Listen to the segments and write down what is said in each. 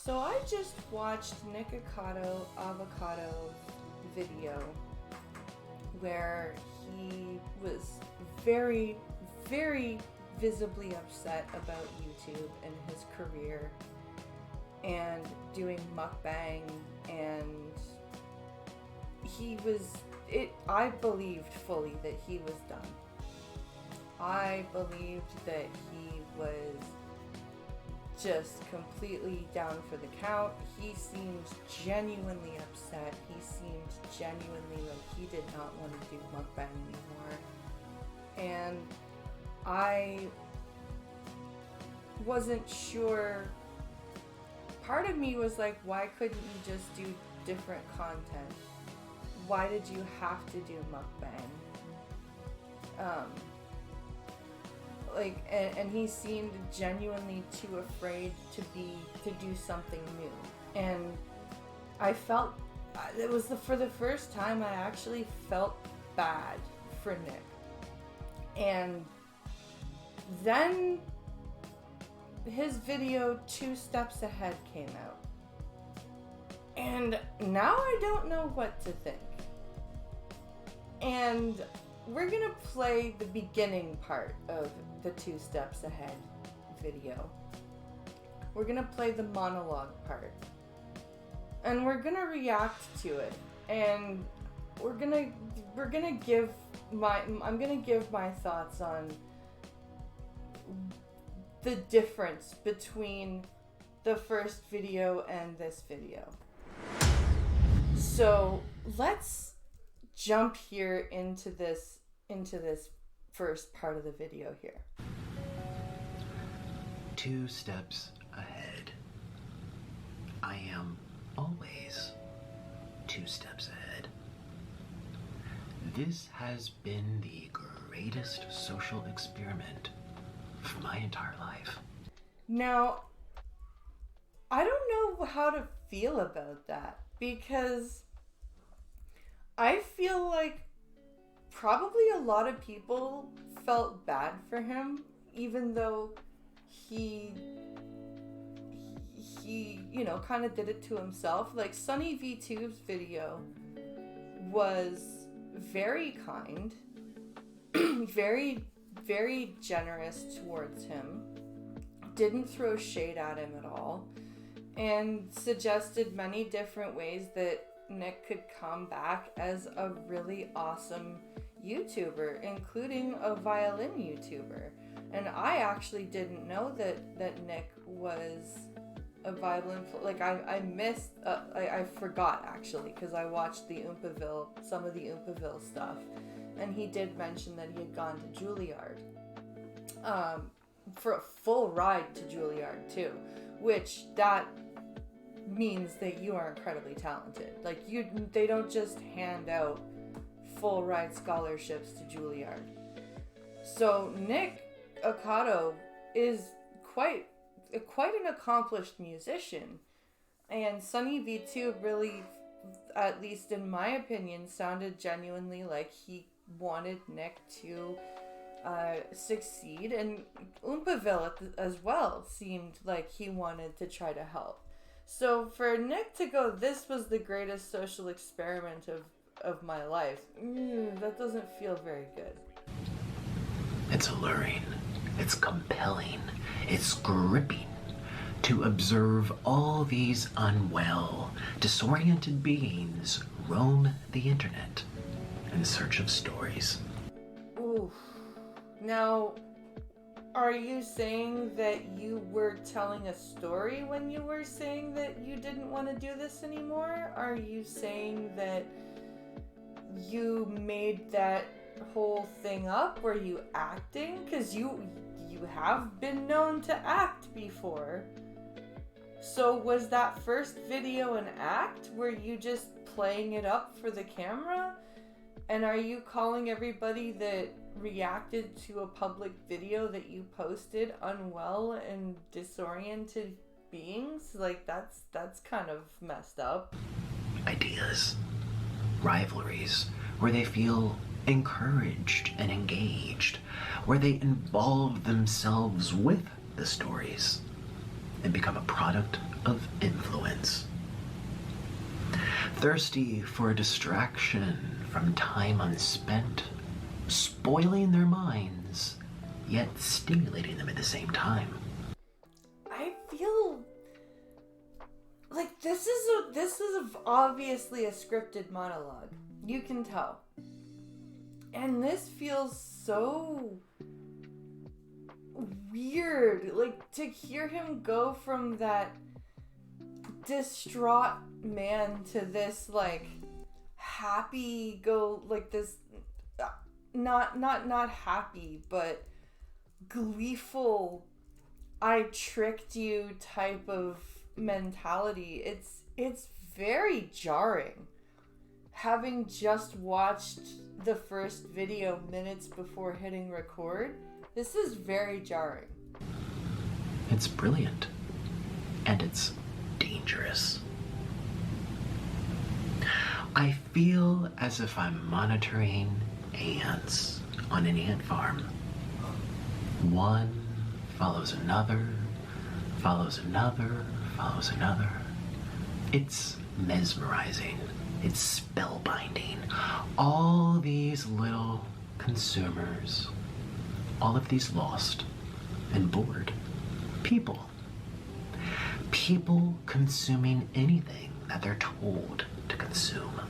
So I just watched Nikacado Avacado video where he was very, very visibly upset about YouTube and his career and doing mukbang, and I believed fully that he was done. I believed that he was just completely down for the count. He seemed genuinely upset. He seemed genuinely like he did not want to do mukbang anymore. And I wasn't sure. Part of me was like, why couldn't you just do different content? Why did you have to do mukbang? And he seemed genuinely too afraid to do something new. And I felt, for the first time I actually felt bad for Nick. And then his video 2 Steps Ahead came out. And now I don't know what to think. And we're gonna play the beginning part of the 2 Steps Ahead video. We're gonna play the monologue part. And we're gonna react to it. And I'm gonna give my thoughts on the difference between the first video and this video. So let's jump here into this first part of the video here. 2 steps ahead. I am always 2 steps ahead. This has been the greatest social experiment for my entire life. Now, I don't know how to feel about that, because I feel like probably a lot of people felt bad for him, even though he kind of did it to himself. Like Sunny V2's video was very kind, very, very generous towards him, didn't throw shade at him at all, and suggested many different ways that Nick could come back as a really awesome YouTuber, including a violin YouTuber. And I actually didn't know that Nick was a violin I forgot actually, because I watched some of the Oompraville stuff, and he did mention that he had gone to Juilliard for a full ride to Juilliard too, which that means that you are incredibly talented. Like, they don't just hand out full ride scholarships to Juilliard. So Nikacado is quite an accomplished musician, and Sunny V2 really, at least in my opinion, sounded genuinely like he wanted Nick to succeed, and Oompraville as well seemed like he wanted to try to help. So for Nick to go, this was the greatest social experiment of my life, that doesn't feel very good. It's alluring, it's compelling, it's gripping to observe all these unwell, disoriented beings roam the internet in search of stories. Ooh. Now, are you saying that you were telling a story when you were saying that you didn't want to do this anymore? Are you saying that you made that whole thing up? Were you acting? Because you have been known to act before. So was that first video an act? Were you just playing it up for the camera? And are you calling everybody that reacted to a public video that you posted unwell and disoriented beings? Like, that's kind of messed up. Ideas, rivalries, where they feel encouraged and engaged, where they involve themselves with the stories. and become a product of influence. Thirsty for a distraction from time unspent, spoiling their minds, yet stimulating them at the same time. I feel like this is obviously a scripted monologue. You can tell. And this feels so weird. Like, to hear him go from that distraught man to this, like, happy go, like, this not happy, but gleeful, I tricked you type of mentality. It's very jarring. Having just watched the first video minutes before hitting record, this is very jarring. It's brilliant. And it's dangerous. I feel as if I'm monitoring ants on an ant farm. One follows another, follows another, follows another. It's mesmerizing. It's spellbinding. All these little consumers, all of these lost and bored people. People consuming anything that they're told to consume.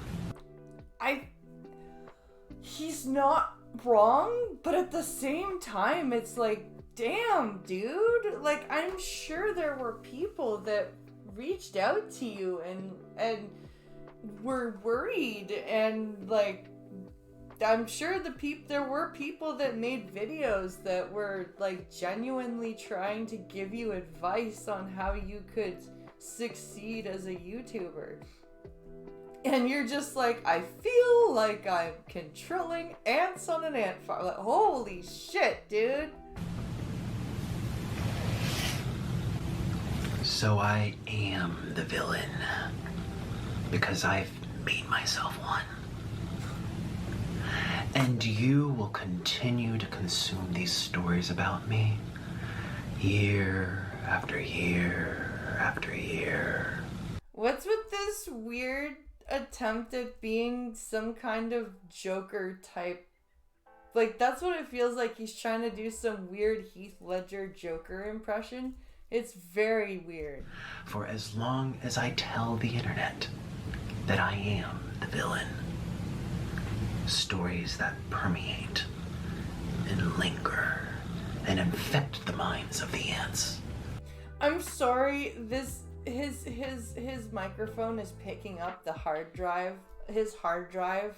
He's not wrong, but at the same time, it's like, damn, dude. Like, I'm sure there were people that reached out to you and were worried, and like, I'm sure there were people that made videos that were like genuinely trying to give you advice on how you could succeed as a YouTuber. And you're just like, I feel like I'm controlling ants on an ant farm. Like, holy shit, dude. So I am the villain because I've made myself one. And you will continue to consume these stories about me year after year after year. What's with this weird attempt at being some kind of Joker type? Like, that's what it feels like. He's trying to do some weird Heath Ledger Joker impression. It's very weird. For as long as I tell the internet that I am the villain, stories that permeate and linger and infect the minds of the ants. I'm sorry, his microphone is picking up his hard drive,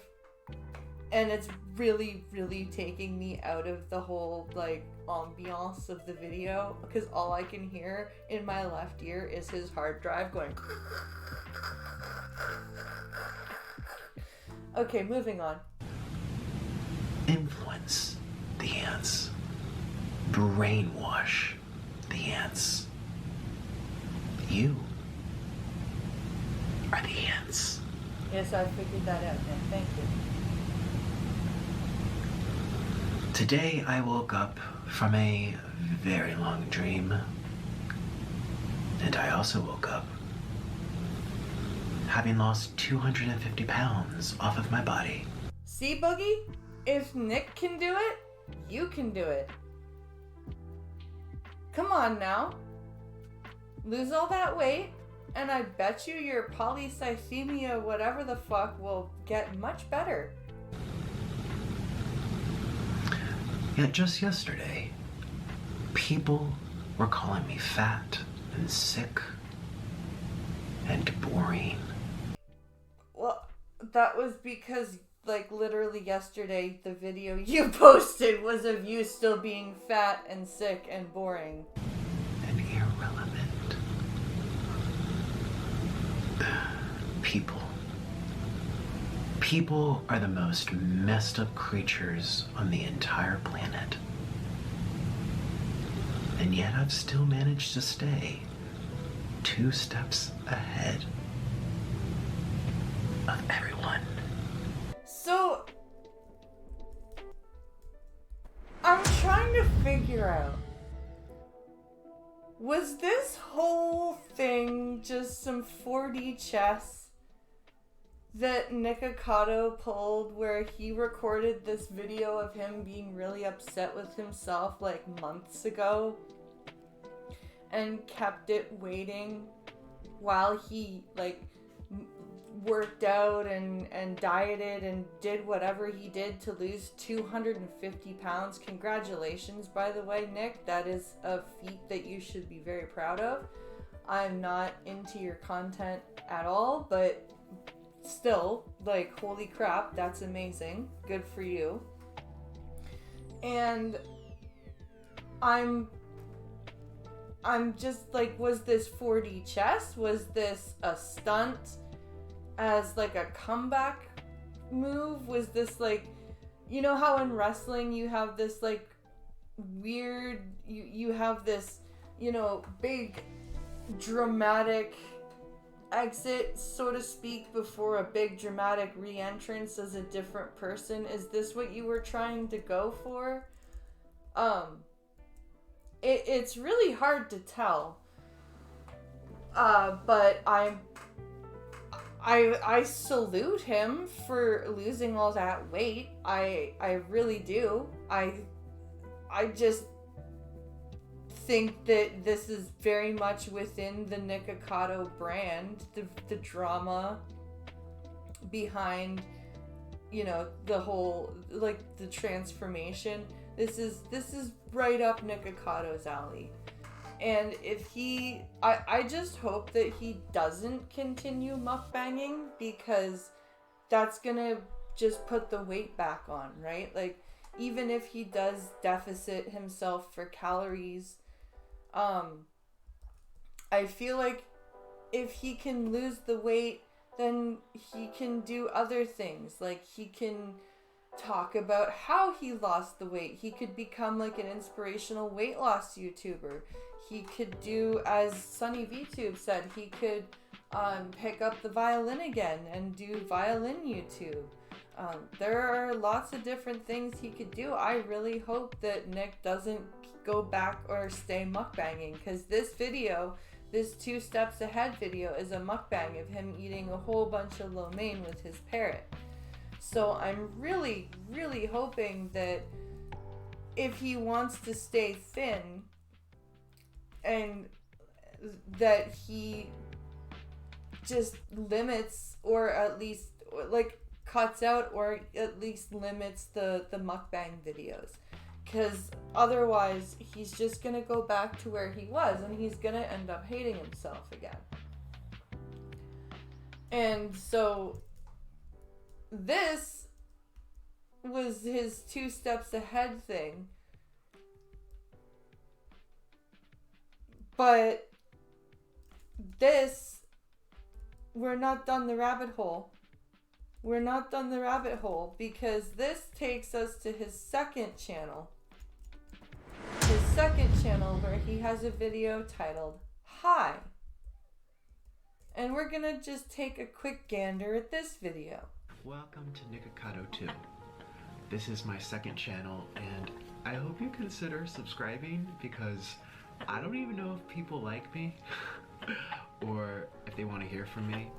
and it's really, really taking me out of the whole, like, ambiance of the video, because all I can hear in my left ear is his hard drive going. Okay, moving on. Influence the ants. Brainwash the ants. You are the ants. Yes, I figured that out, man. Thank you. Today I woke up from a very long dream. And I also woke up having lost 250 pounds off of my body. See, Boogie? If Nick can do it, you can do it. Come on now. Lose all that weight, and I bet you your polycythemia, whatever the fuck, will get much better. Yet just yesterday, people were calling me fat and sick and boring. Well, that was because, like, literally yesterday, the video you posted was of you still being fat and sick and boring. And irrelevant. People are the most messed up creatures on the entire planet. And yet I've still managed to stay 2 steps ahead of everyone. So, I'm trying to figure out, was Was this whole thing just some 4D chess that Nikacado pulled where he recorded this video of him being really upset with himself like months ago and kept it waiting while he like worked out and dieted and did whatever he did to lose 250 pounds. Congratulations, by the way, Nick. That is a feat that you should be very proud of. I'm not into your content at all, but still, like, holy crap, that's amazing. Good for you. And I'm just like, was this 4D chess? Was this a stunt as like a comeback move? Was this like, you know how in wrestling you have this like weird, you have this, you know, big dramatic exit, so to speak, before a big dramatic re-entrance as a different person? Is this what you were trying to go for? It's really hard to tell. But I salute him for losing all that weight. I really do. I just think that this is very much within the Nikacado brand, the drama behind, you know, the whole, like, the transformation. This is right up Nikacado's alley. And if he, I just hope that he doesn't continue mukbanging, because that's gonna just put the weight back on, right? Like, even if he does deficit himself for calories, I feel like if he can lose the weight, then he can do other things. Like, he can talk about how he lost the weight. He could become like an inspirational weight loss YouTuber. He could do, as Sunny VTube said, he could pick up the violin again and do violin YouTube. There are lots of different things he could do. I really hope that Nick doesn't go back or stay mukbanging, because this video, this 2 steps ahead video, is a mukbang of him eating a whole bunch of lo mein with his parrot. So I'm really, really hoping that if he wants to stay thin, and that he just limits, or at least like cuts out, or at least limits the mukbang videos, because otherwise he's just gonna go back to where he was and he's gonna end up hating himself again. And so this was his 2 steps ahead thing. But this, we're not done the rabbit hole. We're not done the rabbit hole, because this takes us to his second channel. His second channel, where he has a video titled Hi. And we're gonna just take a quick gander at this video. Welcome to Nikacado 2. This is my second channel, and I hope you consider subscribing, because I don't even know if people like me or if they want to hear from me.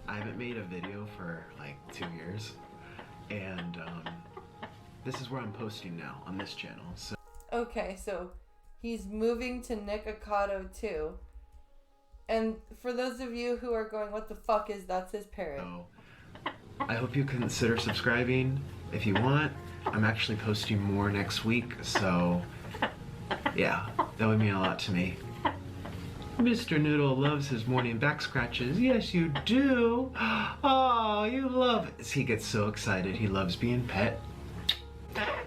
I haven't made a video for like 2 years, and this is where I'm posting now, on this channel. So okay, so he's moving to Nikacado 2. And for those of you who are going, what the fuck is that's his parrot? I hope you consider subscribing if you want. I'm actually posting more next week, so yeah, that would mean a lot to me. Mr. Noodle loves his morning back scratches. Yes, you do. Oh, you love it. He gets so excited. He loves being pet.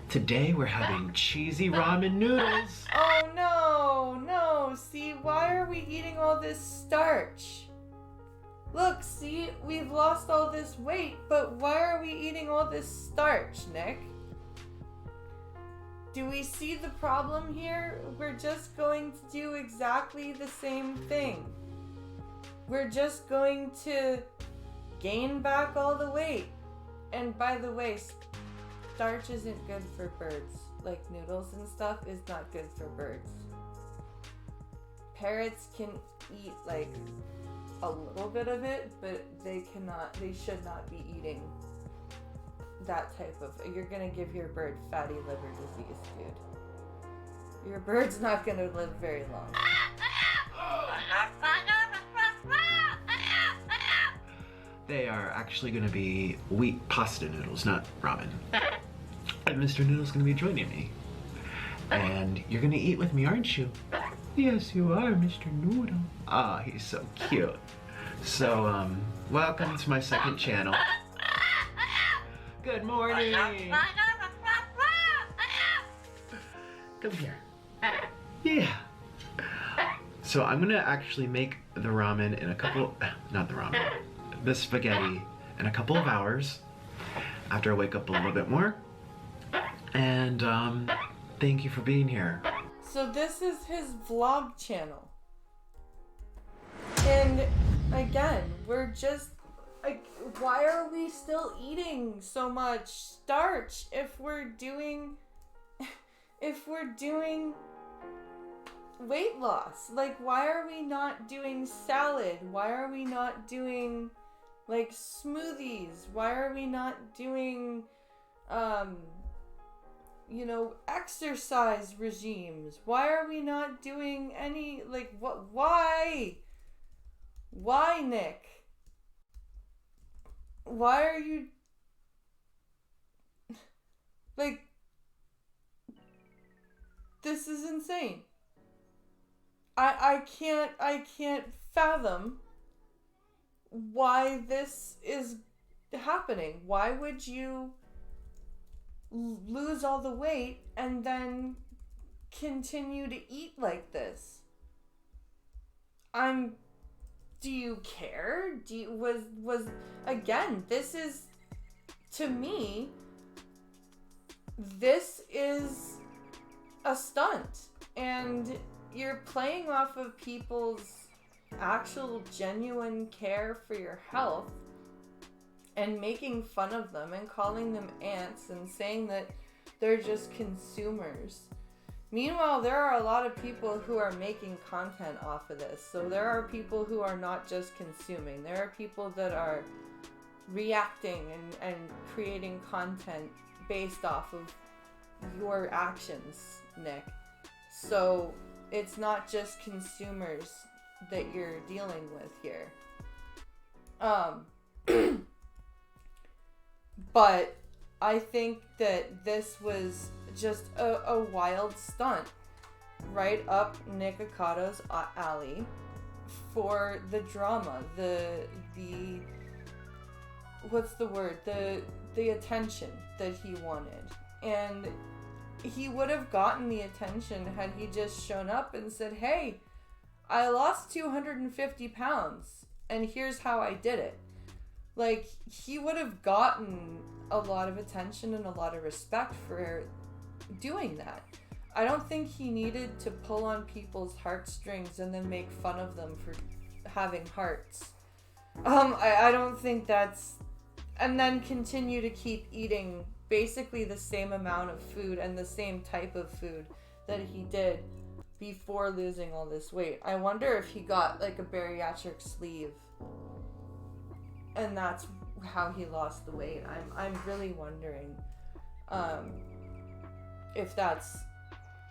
Today we're having cheesy ramen noodles. Oh no, no. See, why are we eating all this starch? Look, see, we've lost all this weight, but why are we eating all this starch, Nick? Do we see the problem here? We're just going to do exactly the same thing. We're just going to gain back all the weight. And by the way, starch isn't good for birds. Like noodles and stuff is not good for birds. parrots can eat like a little bit of it, but they should not be eating that type of, you're gonna give your bird fatty liver disease, dude. Your bird's not gonna live very long. They are actually gonna be wheat pasta noodles, not ramen. And Mr. Noodle's gonna be joining me. And you're gonna eat with me, aren't you? Yes, you are, Mr. Noodle. Ah, he's so cute. So, welcome to my second channel. Good morning. Come here. Yeah. So I'm gonna actually make the ramen in a couple, not the ramen, the spaghetti in a couple of hours after I wake up a little bit more. And, thank you for being here. So this is his vlog channel. And again, we're just like, why are we still eating so much starch if we're doing weight loss? Like, why are we not doing salad? Why are we not doing like smoothies? Why are we not doing you know, exercise regimes? Why are we not doing any, like, what, why, Nick? Why are you, like, this is insane. I can't fathom why this is happening. Why would you lose all the weight and then continue to eat like this? Do you care? Was again, this is, to me, this is a stunt, and you're playing off of people's actual genuine care for your health and making fun of them and calling them ants and saying that they're just consumers. Meanwhile, there are a lot of people who are making content off of this. So there are people who are not just consuming. There are people that are reacting and creating content based off of your actions, Nick. So it's not just consumers that you're dealing with here. But I think that this was just a wild stunt right up Nikacado's alley for the drama, the what's the word, the attention that he wanted. And he would have gotten the attention had he just shown up and said, hey, I lost 250 pounds and here's how I did it. Like, he would have gotten a lot of attention and a lot of respect for doing that. I don't think he needed to pull on people's heartstrings and then make fun of them for having hearts. I don't think that's... And then continue to keep eating basically the same amount of food and the same type of food that he did before losing all this weight. I wonder if he got like a bariatric sleeve and that's how he lost the weight. I'm really wondering if that's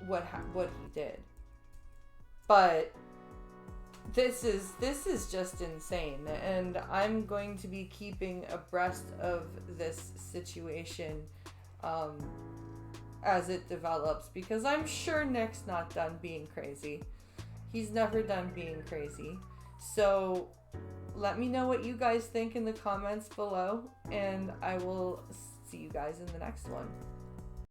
what he did. But this is just insane, and I'm going to be keeping abreast of this situation as it develops, because I'm sure Nick's not done being crazy. He's never done being crazy. So let me know what you guys think in the comments below, and I will see you guys in the next one.